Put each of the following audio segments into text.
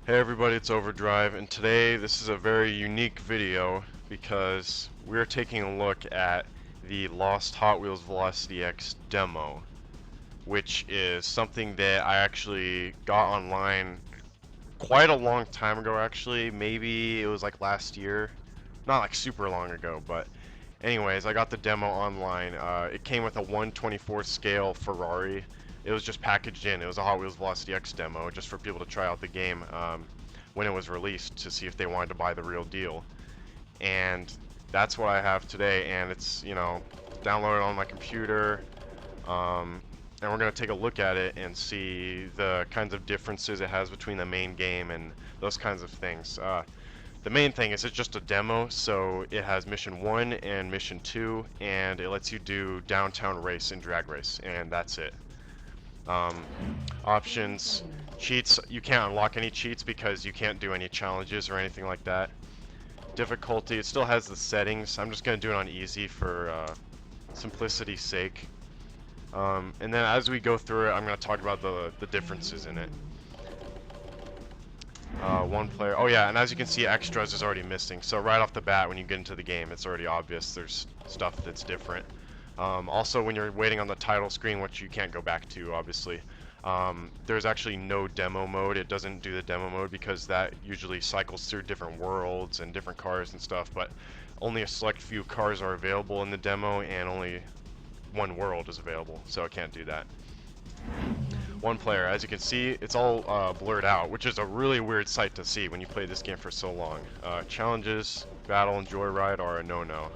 Hey everybody, it's Overdrive, and today this is a very unique video because we're taking a look at the Lost Hot Wheels Velocity X demo, which is something that I actually got online quite a long time ago actually. Maybe it was like last year. Not like super long ago, but anyways, I got the demo online. It came with a 1/24 scale Ferrari. It was just packaged in. It was a Hot Wheels Velocity X demo just for people to try out the game when it was released to see if they wanted to buy the real deal. And that's what I have today, and it's, downloaded on my computer. And we're going to take a look at it and see the kinds of differences it has between the main game and those kinds of things. The main thing is it's just a demo, so it has mission 1 and mission 2, and it lets you do downtown race and drag race, and that's it. Options, cheats, you can't unlock any cheats because you can't do any challenges or anything like that. Difficulty, it still has the settings. I'm just going to do it on easy for simplicity's sake. And then as we go through it, I'm going to talk about the differences in it. One player. Oh yeah, and as you can see, extras is already missing. So right off the bat, when you get into the game, it's already obvious there's stuff that's different. Also, when you're waiting on the title screen, which you can't go back to, obviously, there's actually no demo mode. It doesn't do the demo mode because that usually cycles through different worlds and different cars and stuff, but only a select few cars are available in the demo, and only one world is available, so it can't do that. One player, as you can see, it's all blurred out, which is a really weird sight to see when you play this game for so long. Challenges, battle, and joyride are a no-no.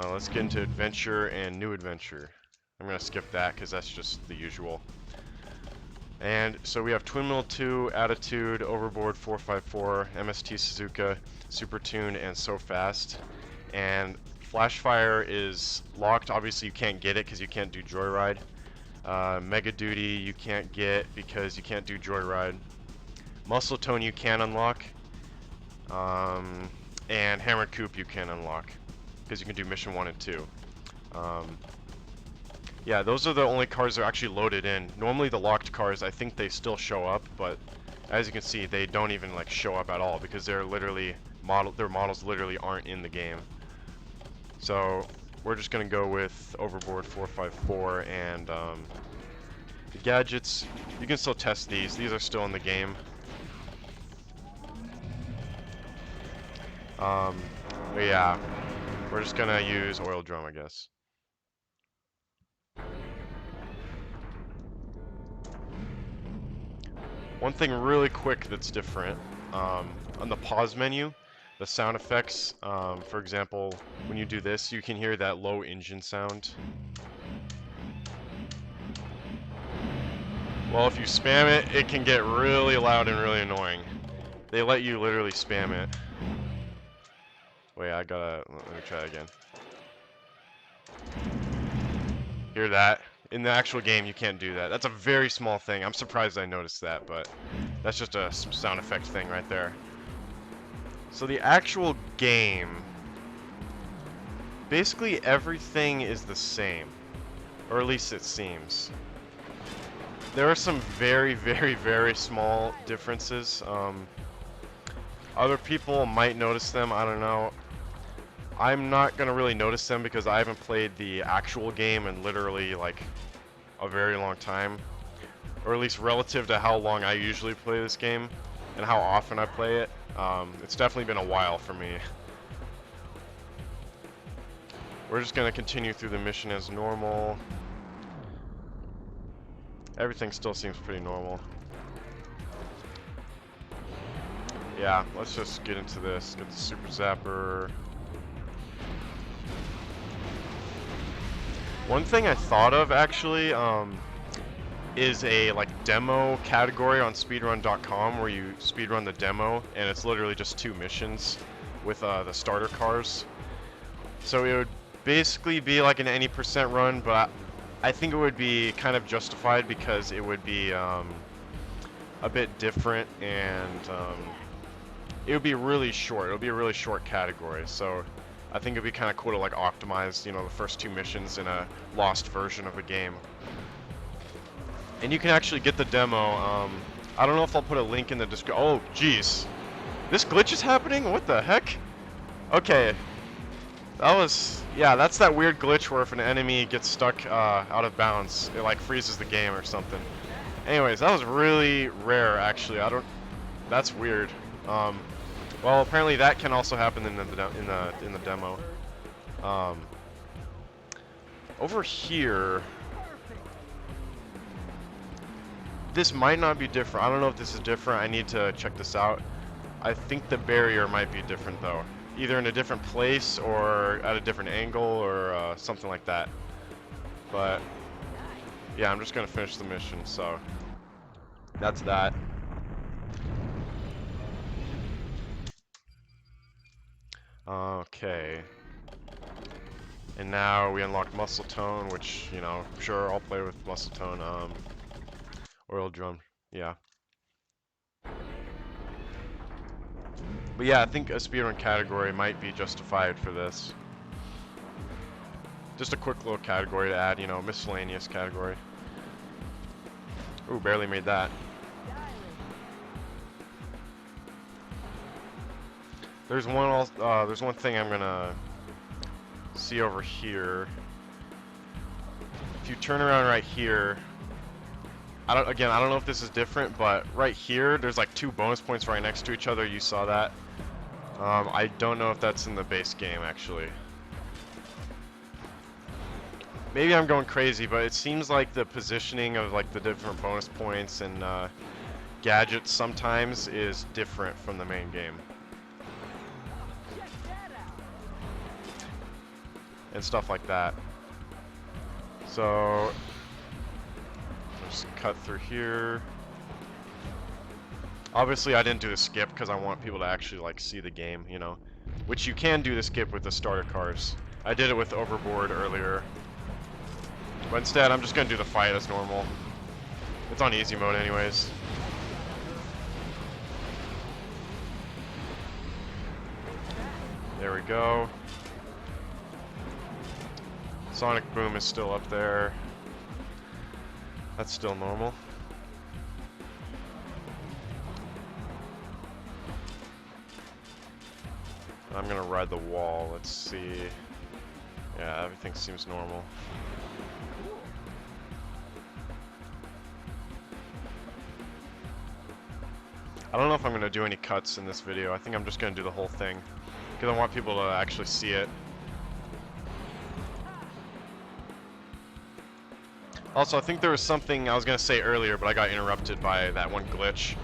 Let's get into adventure and new adventure. I'm going to skip that because that's just the usual. And so we have Twin Mill 2, Attitude, Overboard 454, MST Suzuka, Super Tuned, and So Fast. And Flashfire is locked. Obviously you can't get it because you can't do joyride. Mega Duty you can't get because you can't do joyride. Muscle Tone you can unlock. And Hammered Coupe you can unlock because you can do mission 1 and 2. Yeah, those are the only cars that are actually loaded in. Normally the locked cars, I think they still show up, but as you can see, they don't even like show up at all because they're literally their models literally aren't in the game. So we're just gonna go with Overboard 454, and the gadgets, you can still test these. These are still in the game. But yeah, we're just gonna use oil drum, I guess. One thing really quick that's different, on the pause menu, the sound effects, for example, when you do this, you can hear that low engine sound. Well, if you spam it, it can get really loud and really annoying. They let you literally spam it. Wait, let me try that again. Hear that? In the actual game, you can't do that. That's a very small thing. I'm surprised I noticed that, but that's just a sound effect thing right there. So the actual game, basically everything is the same, or at least it seems. There are some very, very, very small differences. Other people might notice them, I don't know. I'm not gonna really notice them because I haven't played the actual game in literally like a very long time, or at least relative to how long I usually play this game and how often I play it. It's definitely been a while for me. We're just gonna continue through the mission as normal. Everything still seems pretty normal. Yeah, let's just get into this. Get the Super Zapper. One thing I thought of actually is a like demo category on speedrun.com where you speedrun the demo, and it's literally just 2 missions with the starter cars. So it would basically be like an any percent run, but I think it would be kind of justified because it would be a bit different, and it would be really short. It would be a really short category, so I think it'd be kind of cool to like optimize, the first 2 missions in a lost version of a game. And you can actually get the demo. I don't know if I'll put a link in the description. Oh, jeez. This glitch is happening? What the heck? Okay. That was... Yeah, that's that weird glitch where if an enemy gets stuck out of bounds, it like freezes the game or something. Anyways, that was really rare, actually. I don't... That's weird. Well, apparently that can also happen in the demo. Over here... This might not be different. I don't know if this is different. I need to check this out. I think the barrier might be different, though. Either in a different place or at a different angle or something like that. But, yeah, I'm just going to finish the mission, so that's that. Okay. And now we unlock muscle tone, which, you know, sure, I'll play with muscle tone. Oil drum, yeah. But yeah, I think a speedrun category might be justified for this. Just a quick little category to add, you know, miscellaneous category. Ooh, barely made that. There's one thing I'm gonna see over here. If you turn around right here, I don't know if this is different, but right here there's like 2 bonus points right next to each other. You saw that. I don't know if that's in the base game actually. Maybe I'm going crazy, but it seems like the positioning of like the different bonus points and gadgets sometimes is different from the main game. And stuff like that. So just cut through here. Obviously I didn't do the skip because I want people to actually like see the game, you know. Which you can do the skip with the starter cars. I did it with Overboard earlier. But instead I'm just gonna do the fight as normal. It's on easy mode anyways. There we go. Sonic Boom is still up there. That's still normal. I'm gonna ride the wall. Let's see. Yeah, everything seems normal. I don't know if I'm gonna do any cuts in this video. I think I'm just gonna do the whole thing because I want people to actually see it. Also, I think there was something I was going to say earlier, but I got interrupted by that one glitch.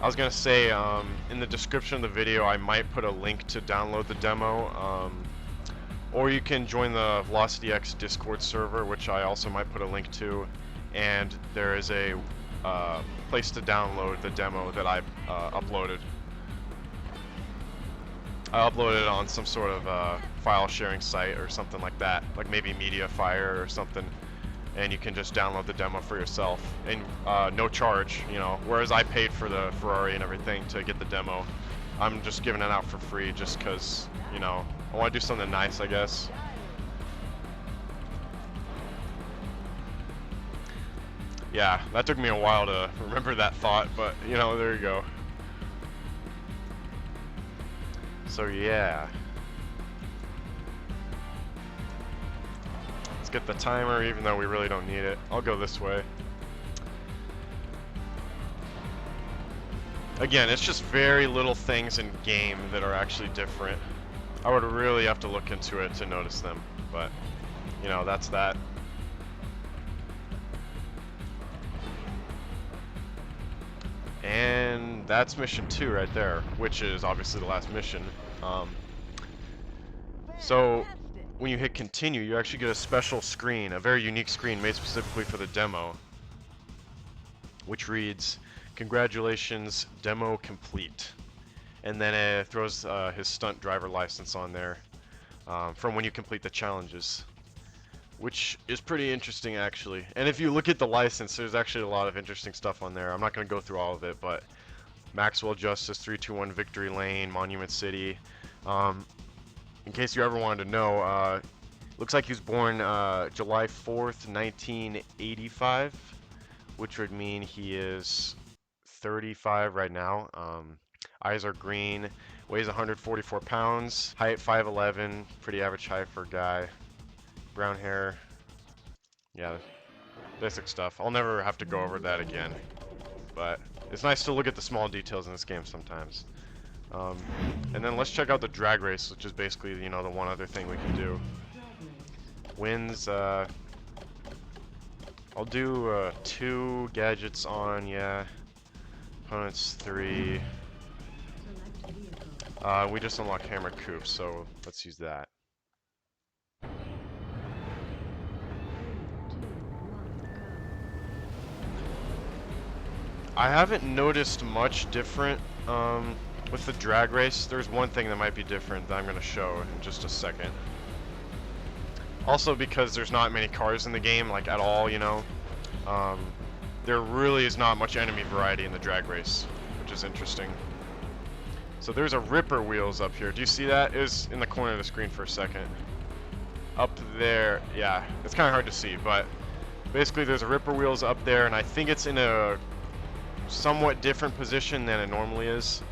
I was going to say, in the description of the video, I might put a link to download the demo, or you can join the Velocity X Discord server, which I also might put a link to, and there is a place to download the demo that I uploaded. I uploaded it on some sort of file sharing site or something like that, like maybe Mediafire or something. And you can just download the demo for yourself, and no charge, you know. Whereas I paid for the Ferrari and everything to get the demo, I'm just giving it out for free just because, you know, I want to do something nice, I guess. Yeah, that took me a while to remember that thought, but you know, there you go. So yeah. Get the timer, even though we really don't need it. I'll go this way. Again, it's just very little things in game that are actually different. I would really have to look into it to notice them, but you know, that's that. And that's mission 2 right there, which is obviously the last mission. So when you hit continue, you actually get a special screen, a very unique screen made specifically for the demo, which reads, "Congratulations, demo complete." And then it throws his stunt driver license on there from when you complete the challenges, which is pretty interesting actually. And if you look at the license, there's actually a lot of interesting stuff on there. I'm not going to go through all of it, but Maxwell Justice, 321 Victory Lane, Monument City. In case you ever wanted to know, looks like he was born July 4th, 1985, which would mean he is 135 right now. Eyes are green, weighs 144 pounds, height 5'11", pretty average height for a guy. Brown hair, yeah, basic stuff. I'll never have to go over that again, but it's nice to look at the small details in this game sometimes. And then let's check out the drag race, which is basically, you know, the one other thing we can do. Wins, I'll do 2 gadgets on, yeah. Opponents 3. We just unlocked Hammer Coupe, so let's use that. I haven't noticed much different with the drag race. There's one thing that might be different that I'm going to show in just a second. Also because there's not many cars in the game, like at all, you know. There really is not much enemy variety in the drag race, which is interesting. So there's a Ripper wheels up here. Do you see that? It was in the corner of the screen for a second. Up there, yeah, it's kind of hard to see, but basically there's a Ripper wheels up there, and I think it's in a somewhat different position than it normally is.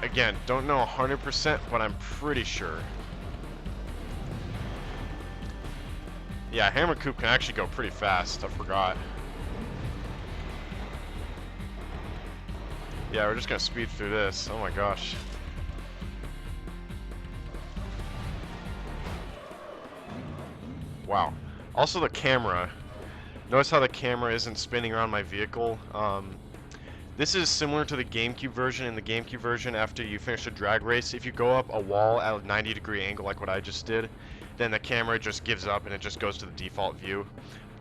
Again, don't know 100%, but I'm pretty sure. Yeah, Hammer Coupe can actually go pretty fast, I forgot. Yeah, we're just gonna speed through this. Oh my gosh. Wow. Also the camera. Notice how the camera isn't spinning around my vehicle. This is similar to the GameCube version. In the GameCube version, after you finish a drag race, if you go up a wall at a 90-degree angle like what I just did, then the camera just gives up and it just goes to the default view.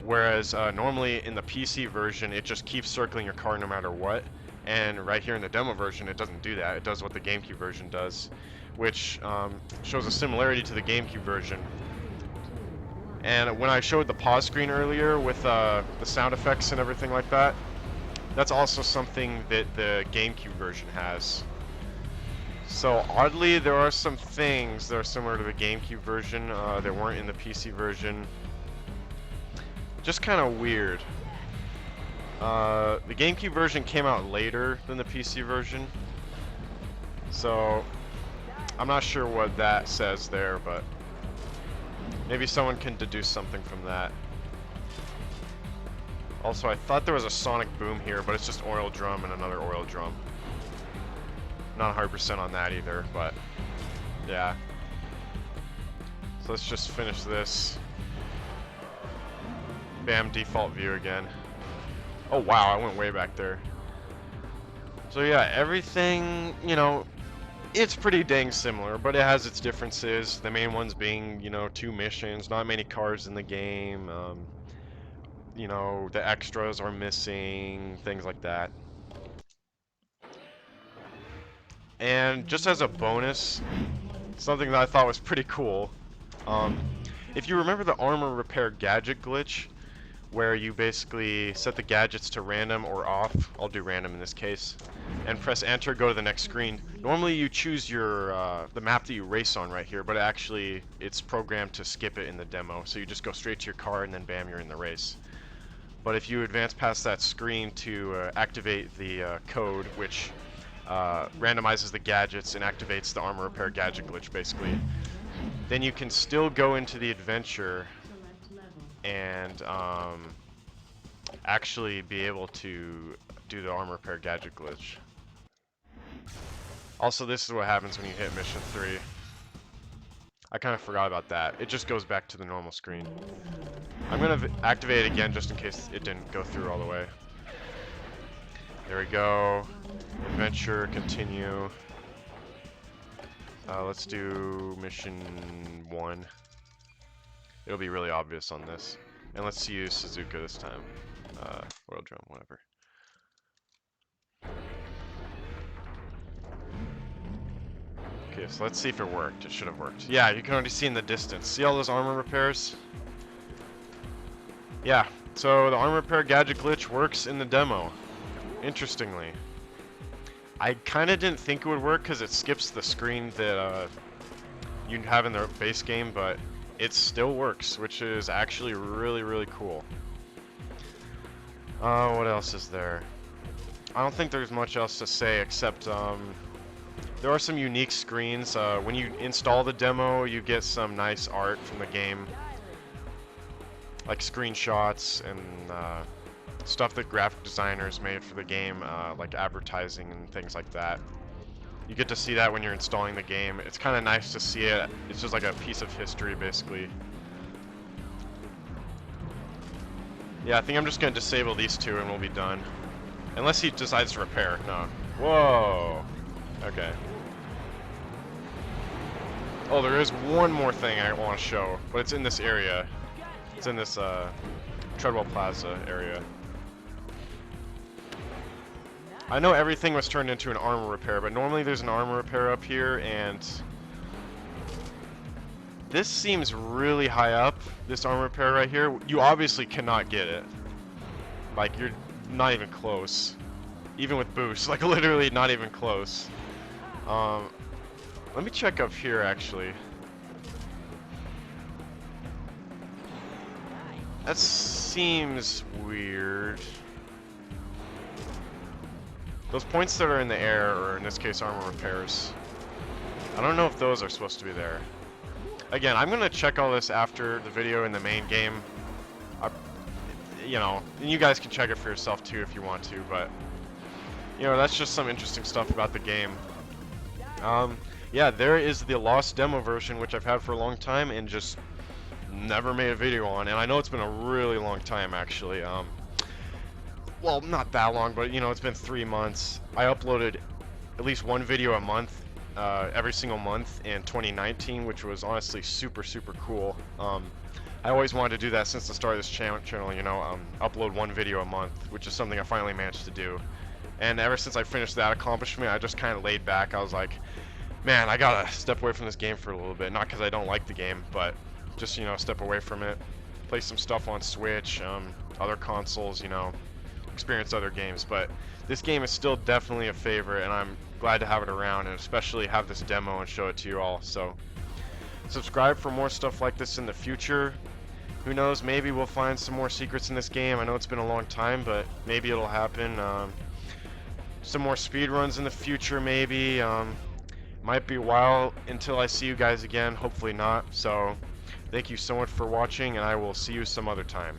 Whereas normally in the PC version, it just keeps circling your car no matter what. And right here in the demo version, it doesn't do that. It does what the GameCube version does, which shows a similarity to the GameCube version. And when I showed the pause screen earlier with the sound effects and everything like that, that's also something that the GameCube version has. So oddly, there are some things that are similar to the GameCube version that weren't in the PC version. Just kind of weird. The GameCube version came out later than the PC version, so I'm not sure what that says there, but maybe someone can deduce something from that. Also, I thought there was a sonic boom here, but it's just oil drum and another oil drum. Not 100% on that either, but yeah. So let's just finish this. Bam, default view again. Oh wow, I went way back there. So yeah, everything, you know, it's pretty dang similar, but it has its differences. The main ones being, you know, 2 missions, not many cars in the game. You know, the extras are missing, things like that. And just as a bonus, something that I thought was pretty cool, if you remember the armor repair gadget glitch, where you basically set the gadgets to random or off, I'll do random in this case, and press enter, go to the next screen. Normally you choose your the map that you race on right here, but actually it's programmed to skip it in the demo, so you just go straight to your car and then bam, you're in the race. But if you advance past that screen to activate the code, which randomizes the gadgets and activates the armor repair gadget glitch basically, then you can still go into the adventure and actually be able to do the armor repair gadget glitch. Also, this is what happens when you hit mission 3. I kind of forgot about that. It just goes back to the normal screen. I'm going to activate it again just in case it didn't go through all the way. There we go. Adventure, continue. Let's do mission 1. It'll be really obvious on this. And let's use Suzuka this time. Oil drum, whatever. Okay, so let's see if it worked. It should have worked. Yeah, you can already see in the distance. See all those armor repairs? Yeah, so the armor repair gadget glitch works in the demo. Interestingly. I kind of didn't think it would work because it skips the screen that you have in the base game, but it still works, which is actually really, really cool. What else is there? I don't think there's much else to say except there are some unique screens. When you install the demo, you get some nice art from the game, like screenshots and stuff that graphic designers made for the game, like advertising and things like that. You get to see that when you're installing the game. It's kind of nice to see it. It's just like a piece of history, basically. Yeah, I think I'm just going to disable these two and we'll be done. Unless he decides to repair. No. Whoa. Okay. Oh, there is one more thing I want to show, but it's in this area. It's in this Treadwell Plaza area. I know everything was turned into an armor repair, but normally there's an armor repair up here, and this seems really high up, this armor repair right here. You obviously cannot get it. Like, you're not even close. Even with boosts, like literally not even close. Let me check up here, actually. That seems weird. Those points that are in the air, or in this case armor repairs, I don't know if those are supposed to be there. Again, I'm going to check all this after the video in the main game. You know, and you guys can check it for yourself too if you want to, but you know, that's just some interesting stuff about the game. Yeah, there is the lost demo version, which I've had for a long time and just never made a video on, and I know it's been a really long time actually. Well, not that long, but you know, it's been 3 months. I uploaded at least one video a month, every single month in 2019, which was honestly super cool. I always wanted to do that since the start of this channel, you know, upload one video a month, which is something I finally managed to do. And ever since I finished that accomplishment, I just kind of laid back. I was like, man, I gotta step away from this game for a little bit. Not because I don't like the game, but just, you know, step away from it. Play some stuff on Switch, other consoles, you know, experience other games. But this game is still definitely a favorite, and I'm glad to have it around, and especially have this demo and show it to you all. So subscribe for more stuff like this in the future. Who knows, maybe we'll find some more secrets in this game. I know it's been a long time, but maybe it'll happen. Some more speedruns in the future, maybe. Might be a while until I see you guys again, hopefully not. So thank you so much for watching, and I will see you some other time.